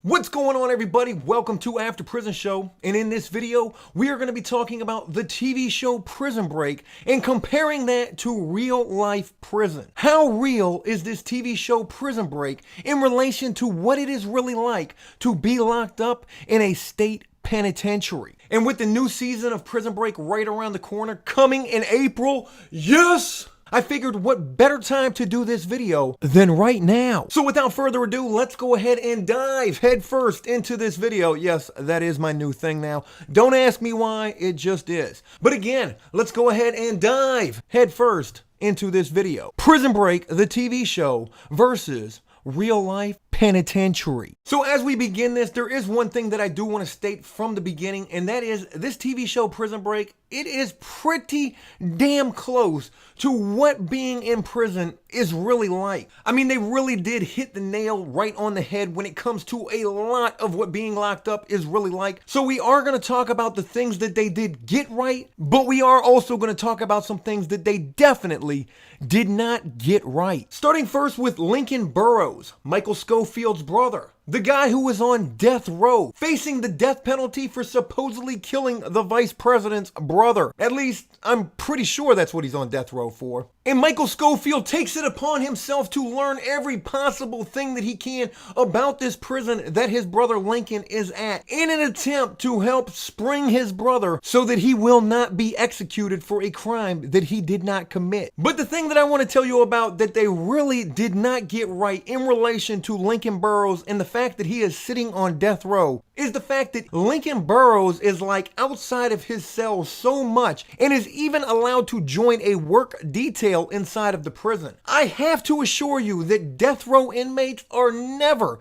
What's going on, everybody? Welcome to After Prison Show, and in this video we are going to be talking about the TV show Prison Break and comparing that to real life prison. How real is this TV show Prison Break in relation to what it is really like to be locked up in a state penitentiary? And with the new season of Prison Break right around the corner, coming in April, yes! I figured what better time to do this video than right now. So without further ado, let's go ahead and dive headfirst into this video. Yes, that is my new thing now. Don't ask me why, it just is. But again, let's go ahead and dive headfirst into this video. Prison Break, the TV show, versus real life penitentiary. So as we begin this, there is one thing that I do want to state from the beginning, and that is this TV show Prison Break, it is pretty damn close to what being in prison is really like. I mean, they really did hit the nail right on the head when it comes to a lot of what being locked up is really like. So we are going to talk about the things that they did get right, but we are also going to talk about some things that they definitely did not get right. Starting first with Lincoln Burrows, Michael Schofield's brother. The guy who was on death row, facing the death penalty for supposedly killing the vice president's brother. At least, I'm pretty sure that's what he's on death row for. And Michael Schofield takes it upon himself to learn every possible thing that he can about this prison that his brother Lincoln is at, in an attempt to help spring his brother so that he will not be executed for a crime that he did not commit. But the thing that I want to tell you about that they really did not get right in relation to Lincoln Burrows and the fact that he is sitting on death row is the fact that Lincoln Burrows is like outside of his cell so much and is even allowed to join a work detail inside of the prison. I have to assure you that death row inmates are never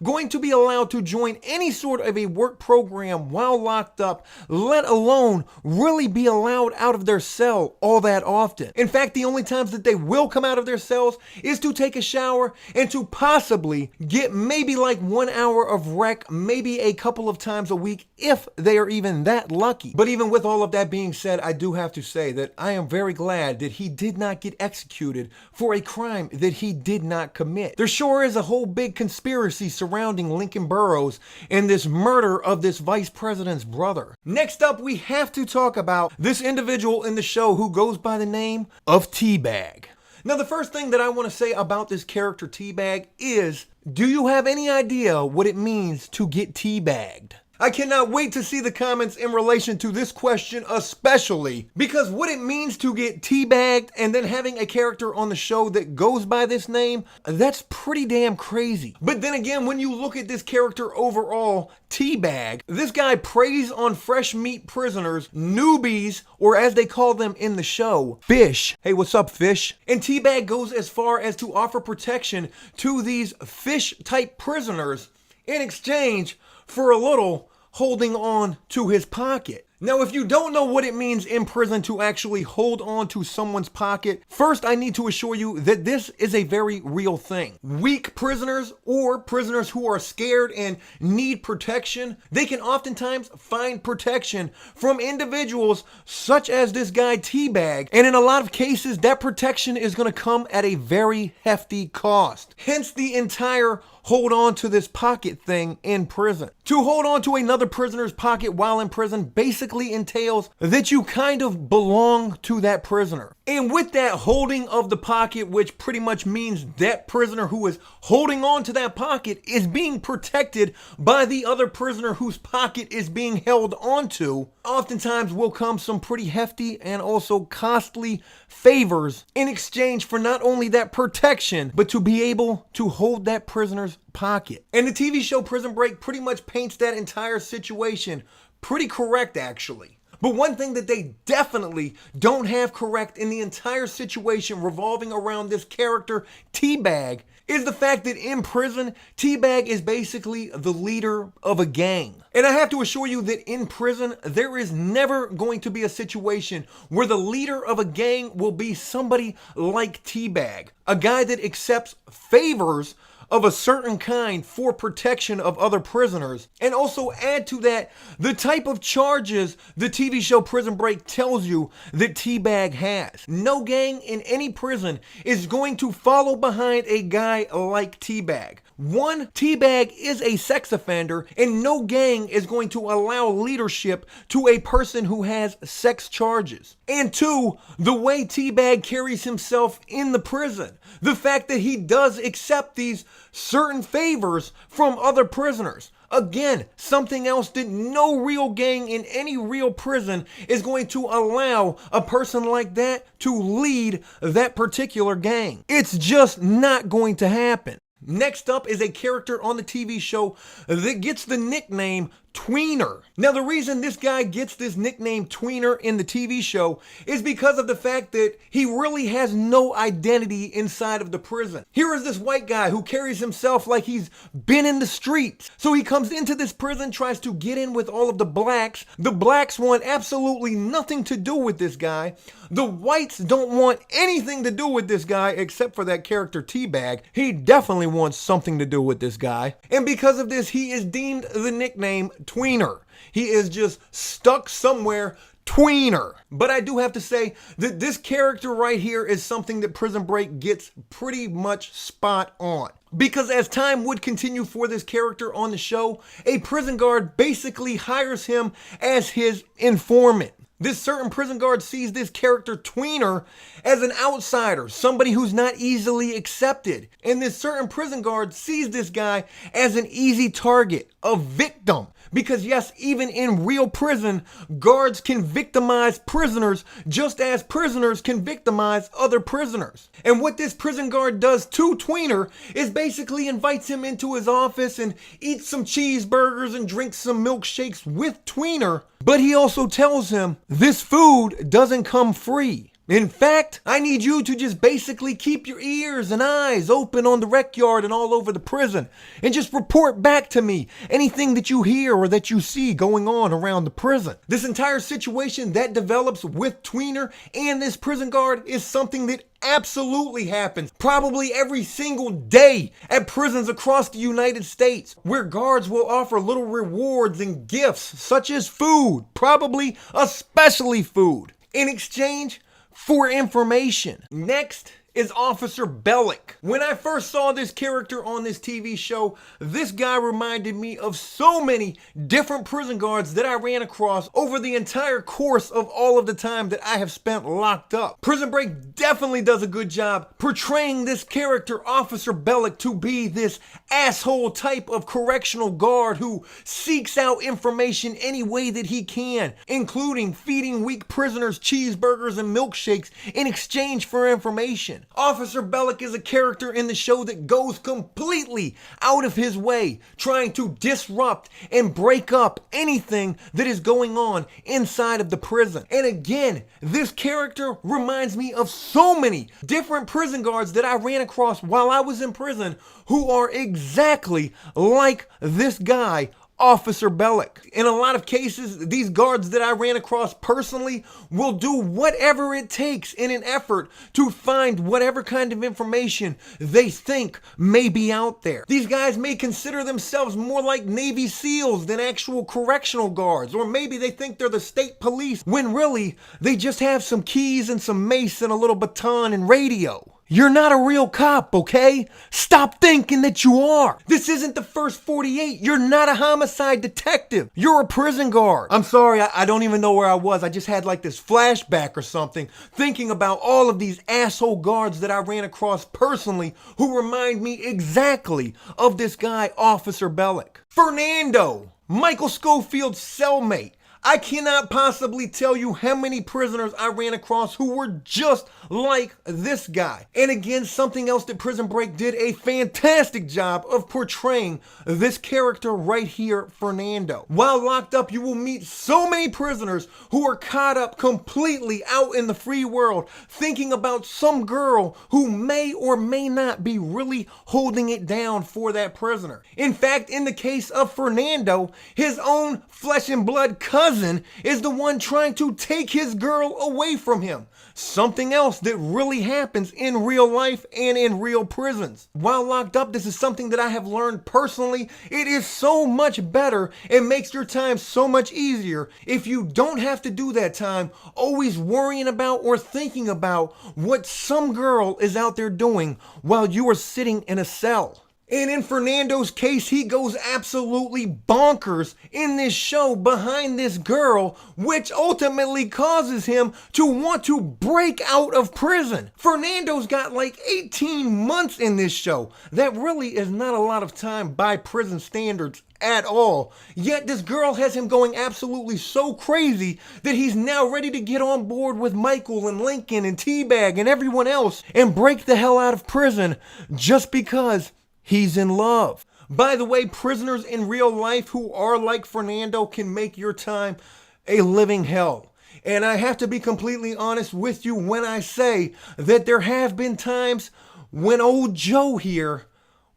going to be allowed to join any sort of a work program while locked up, let alone really be allowed out of their cell all that often. In fact, the only times that they will come out of their cells is to take a shower and to possibly get maybe like 1 hour of rec, maybe a couple of times a week if they are even that lucky. But even with all of that being said, I do have to say that I am very glad that he did not get executed for a crime that he did not commit. There sure is a whole big conspiracy surrounding Lincoln Burrows and this murder of this vice president's brother. Next up, we have to talk about this individual in the show who goes by the name of Teabag. Now, the first thing that I want to say about this character Teabag is, do you have any idea what it means to get teabagged? I cannot wait to see the comments in relation to this question, especially because what it means to get teabagged and then having a character on the show that goes by this name, that's pretty damn crazy. But then again, when you look at this character overall, Teabag, this guy preys on fresh meat prisoners, newbies, or as they call them in the show, fish. Hey, what's up, fish? And Teabag goes as far as to offer protection to these fish-type prisoners in exchange for a little holding on to his pocket. Now, if you don't know what it means in prison to actually hold on to someone's pocket, first I need to assure you that this is a very real thing. Weak prisoners or prisoners who are scared and need protection, they can oftentimes find protection from individuals such as this guy Teabag, and in a lot of cases that protection is going to come at a very hefty cost. Hence the entire hold on to this pocket thing in prison. To hold on to another prisoner's pocket while in prison basically entails that you kind of belong to that prisoner. And with that holding of the pocket, which pretty much means that prisoner who is holding on to that pocket is being protected by the other prisoner whose pocket is being held onto, oftentimes will come some pretty hefty and also costly favors in exchange for not only that protection, but to be able to hold that prisoner's pocket. And the TV show Prison Break pretty much paints that entire situation pretty correct, actually. But one thing that they definitely don't have correct in the entire situation revolving around this character, Teabag, is the fact that in prison, Teabag is basically the leader of a gang. And I have to assure you that in prison, there is never going to be a situation where the leader of a gang will be somebody like Teabag, a guy that accepts favors of a certain kind for protection of other prisoners. And also add to that the type of charges the TV show Prison Break tells you that Teabag has. No gang in any prison is going to follow behind a guy like Teabag. One, Teabag is a sex offender, and no gang is going to allow leadership to a person who has sex charges. And two, the way Teabag carries himself in the prison. The fact that he does accept these certain favors from other prisoners. Again, something else that no real gang in any real prison is going to allow a person like that to lead that particular gang. It's just not going to happen. Next up is a character on the TV show that gets the nickname Tweener. Now, the reason this guy gets this nickname Tweener in the TV show is because of the fact that he really has no identity inside of the prison. Here is this white guy who carries himself like he's been in the streets. So he comes into this prison, tries to get in with all of the blacks. The blacks want absolutely nothing to do with this guy. The whites don't want anything to do with this guy except for that character Teabag. He definitely wants something to do with this guy. And because of this, he is deemed the nickname Tweener. He is just stuck somewhere, Tweener. But I do have to say that this character right here is something that Prison Break gets pretty much spot on. Because as time would continue for this character on the show, a prison guard basically hires him as his informant. This certain prison guard sees this character Tweener as an outsider, somebody who's not easily accepted. And this certain prison guard sees this guy as an easy target, a victim. Because yes, even in real prison, guards can victimize prisoners just as prisoners can victimize other prisoners. And what this prison guard does to Tweener is basically invites him into his office and eats some cheeseburgers and drinks some milkshakes with Tweener. But he also tells him, this food doesn't come free. In fact, I need you to just basically keep your ears and eyes open on the rec yard and all over the prison and just report back to me anything that you hear or that you see going on around the prison. This entire situation that develops with Tweener and this prison guard is something that absolutely happens probably every single day at prisons across the United States, where guards will offer little rewards and gifts such as food, probably especially food, in exchange for information. Next is Officer Bellick. When I first saw this character on this TV show, this guy reminded me of so many different prison guards that I ran across over the entire course of all of the time that I have spent locked up. Prison Break definitely does a good job portraying this character, Officer Bellick, to be this asshole type of correctional guard who seeks out information any way that he can, including feeding weak prisoners cheeseburgers and milkshakes in exchange for information. Officer Bellick is a character in the show that goes completely out of his way, trying to disrupt and break up anything that is going on inside of the prison. And again, this character reminds me of so many different prison guards that I ran across while I was in prison who are exactly like this guy, Officer Bellick. In a lot of cases, these guards that I ran across personally will do whatever it takes in an effort to find whatever kind of information they think may be out there. These guys may consider themselves more like Navy SEALs than actual correctional guards, or maybe they think they're the state police when really they just have some keys and some mace and a little baton and radio. You're not a real cop, okay? Stop thinking that you are. This isn't the first 48. You're not a homicide detective. You're a prison guard. I'm sorry, I don't even know where I was. I just had like this flashback or something, thinking about all of these asshole guards that I ran across personally who remind me exactly of this guy, Officer Bellick. Fernando, Michael Schofield's cellmate. I cannot possibly tell you how many prisoners I ran across who were just like this guy. And again, something else that Prison Break did a fantastic job of portraying this character right here, Fernando. While locked up, you will meet so many prisoners who are caught up completely out in the free world, thinking about some girl who may or may not be really holding it down for that prisoner. In fact, in the case of Fernando, his own flesh and blood cousin cousin is the one trying to take his girl away from him. Something else that really happens in real life and in real prisons. While locked up, this is something that I have learned personally. It is so much better and makes your time so much easier if you don't have to do that time always worrying about or thinking about what some girl is out there doing while you are sitting in a cell. And in Fernando's case, he goes absolutely bonkers in this show behind this girl, which ultimately causes him to want to break out of prison. Fernando's got like 18 months in this show. That really is not a lot of time by prison standards at all. Yet this girl has him going absolutely so crazy that he's now ready to get on board with Michael and Lincoln and Teabag and everyone else and break the hell out of prison just because he's in love. By the way, prisoners in real life who are like Fernando can make your time a living hell. And I have to be completely honest with you when I say that there have been times when old Joe here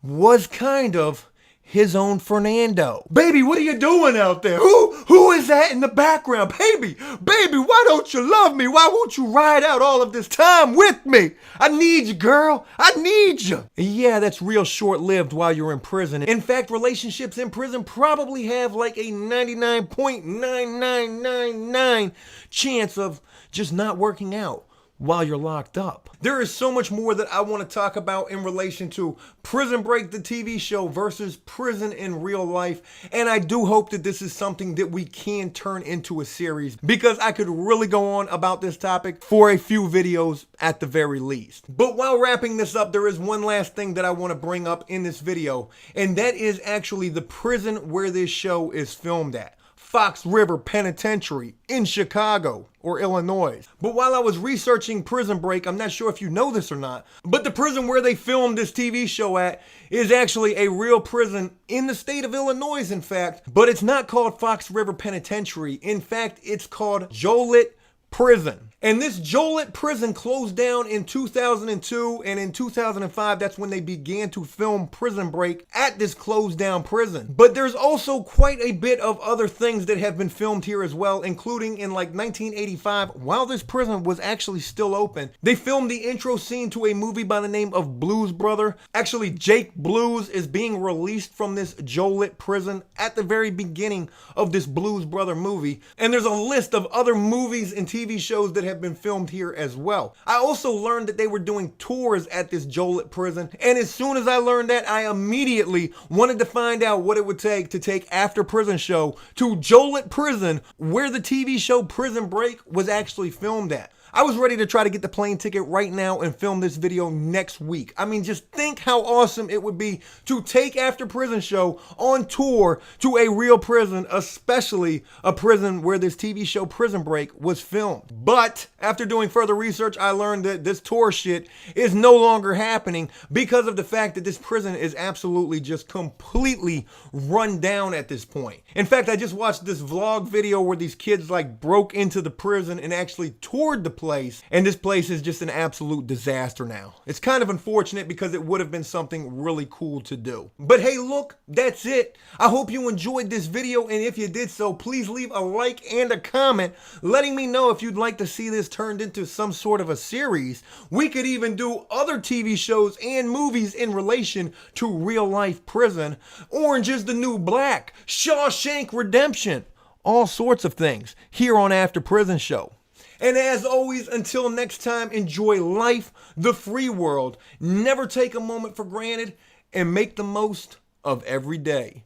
was kind of his own Fernando. Baby, what are you doing out there? Who is that in the background? Baby, why don't you love me? Why won't you ride out all of this time with me? I need you, girl. I need you. Yeah, that's real short-lived while you're in prison. In fact, relationships in prison probably have like a 99.9999 chance of just not working out while you're locked up. There is so much more that I want to talk about in relation to Prison Break, the TV show, versus prison in real life. And I do hope that this is something that we can turn into a series, because I could really go on about this topic for a few videos at the very least. But while wrapping this up, there is one last thing that I want to bring up in this video, and that is actually the prison where this show is filmed at. Fox River Penitentiary in Chicago or Illinois. But while I was researching Prison Break, I'm not sure if you know this or not, but the prison where they filmed this TV show at is actually a real prison in the state of Illinois, in fact, but it's not called Fox River Penitentiary. In fact, it's called Joliet Prison. And this Joliet Prison closed down in 2002, and in 2005, that's when they began to film Prison Break at this closed down prison. But there's also quite a bit of other things that have been filmed here as well, including in like 1985, while this prison was actually still open, they filmed the intro scene to a movie by the name of Blues Brother. Actually, Jake Blues is being released from this Joliet Prison at the very beginning of this Blues Brother movie. And there's a list of other movies and TV shows that have been filmed here as well. I also learned that they were doing tours at this Joliet prison, and as soon as I learned that, I immediately wanted to find out what it would take to take After Prison Show to Joliet Prison, where the TV show Prison Break was actually filmed at. I was ready to try to get the plane ticket right now and film this video next week. I mean, just think how awesome it would be to take After Prison Show on tour to a real prison, especially a prison where this TV show Prison Break was filmed. But after doing further research, I learned that this tour shit is no longer happening because of the fact that this prison is absolutely just completely run down at this point. In fact, I just watched this vlog video where these kids like broke into the prison and actually toured the place, and this place is just an absolute disaster now. It's kind of unfortunate because it would have been something really cool to do. But hey, look, that's it. I hope you enjoyed this video, and if you did so, please leave a like and a comment letting me know if you'd like to see this turned into some sort of a series. We could even do other TV shows and movies in relation to real life prison. Orange is the New Black, Shawshank Redemption, all sorts of things here on After Prison Show. And as always, until next time, enjoy life, the free world, never take a moment for granted, and make the most of every day.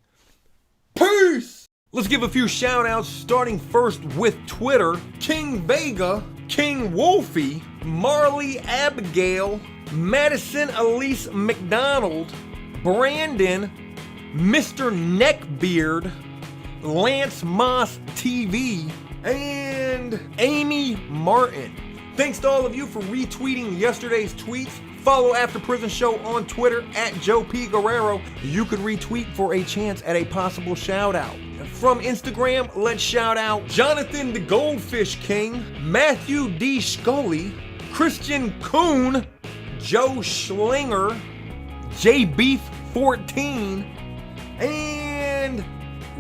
Peace! Let's give a few shout outs, starting first with Twitter. King Vega, King Wolfie, Marley Abigail, Madison Elise McDonald, Brandon, Mr. Neckbeard, Lance Moss TV, and Amy Martin. Thanks to all of you for retweeting yesterday's tweets. Follow After Prison Show on Twitter at joepguerrero. You could retweet for a chance at a possible shout out. From Instagram, let's shout out Jonathan the Goldfish King, Matthew D. Scully, Christian Kuhn, Joe Schlinger, JBeef14, and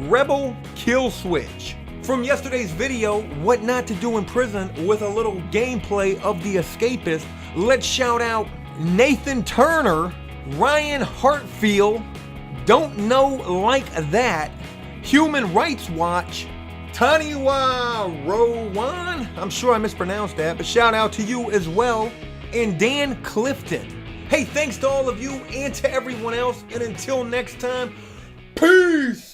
Rebel Killswitch. From yesterday's video, What Not to Do in Prison, with a little gameplay of The Escapist, let's shout out Nathan Turner, Ryan Hartfield, Don't Know Like That, Human Rights Watch, Taniwa Rowan, I'm sure I mispronounced that, but shout out to you as well, and Dan Clifton. Hey, thanks to all of you and to everyone else, and until next time, peace!